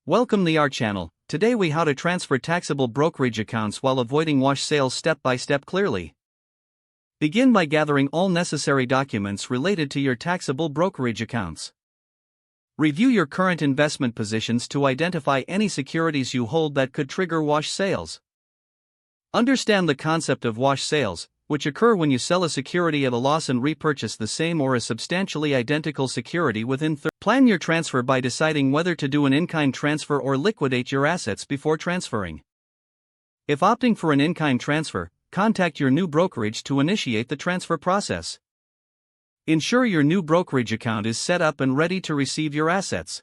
Welcome to our channel. Today we how to transfer taxable brokerage accounts while avoiding wash sales step by step clearly. Begin by gathering all necessary documents related to your taxable brokerage accounts. Review your current investment positions to identify any securities you hold that could trigger wash sales. Understand the concept of wash sales, which occur when you sell a security at a loss and repurchase the same or a substantially identical security within 30 days. Plan your transfer by deciding whether to do an in-kind transfer or liquidate your assets before transferring. If opting for an in-kind transfer, contact your new brokerage to initiate the transfer process. Ensure your new brokerage account is set up and ready to receive your assets.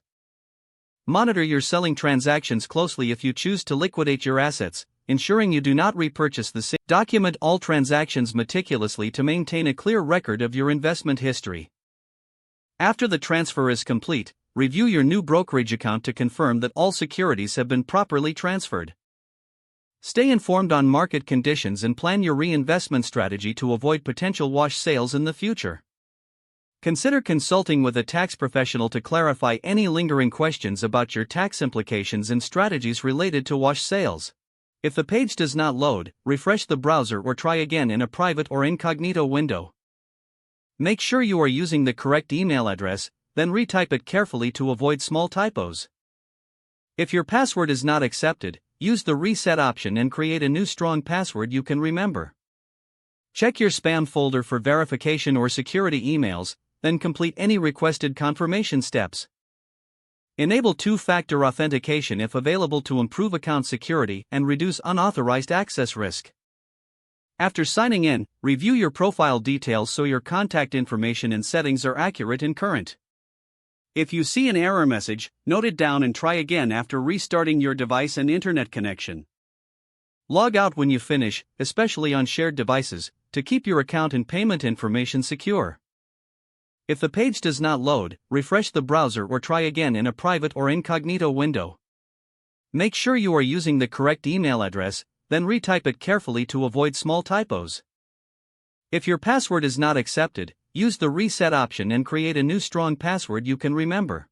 Monitor your selling transactions closely if you choose to liquidate your assets, ensuring you do not repurchase the same. Document all transactions meticulously to maintain a clear record of your investment history. After the transfer is complete, review your new brokerage account to confirm that all securities have been properly transferred. Stay informed on market conditions and plan your reinvestment strategy to avoid potential wash sales in the future. Consider consulting with a tax professional to clarify any lingering questions about your tax implications and strategies related to wash sales. If the page does not load, refresh the browser or try again in a private or incognito window. Make sure you are using the correct email address, then retype it carefully to avoid small typos. If your password is not accepted, use the reset option and create a new strong password you can remember. Check your spam folder for verification or security emails, then complete any requested confirmation steps. Enable two-factor authentication if available to improve account security and reduce unauthorized access risk. After signing in, review your profile details so your contact information and settings are accurate and current. If you see an error message, note it down and try again after restarting your device and internet connection. Log out when you finish, especially on shared devices, to keep your account and payment information secure. If the page does not load, refresh the browser or try again in a private or incognito window. Make sure you are using the correct email address, then retype it carefully to avoid small typos. If your password is not accepted, use the reset option and create a new strong password you can remember.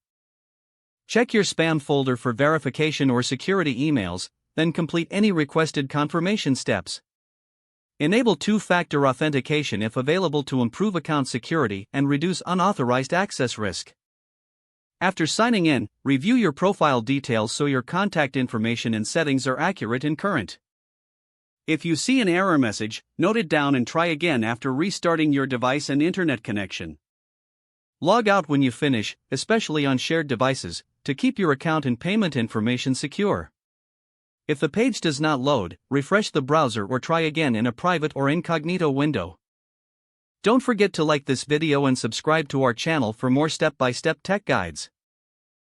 Check your spam folder for verification or security emails, then complete any requested confirmation steps. Enable two-factor authentication if available to improve account security and reduce unauthorized access risk. After signing in, review your profile details so your contact information and settings are accurate and current. If you see an error message, note it down and try again after restarting your device and internet connection. Log out when you finish, especially on shared devices, to keep your account and payment information secure. If the page does not load, refresh the browser or try again in a private or incognito window. Don't forget to like this video and subscribe to our channel for more step-by-step tech guides.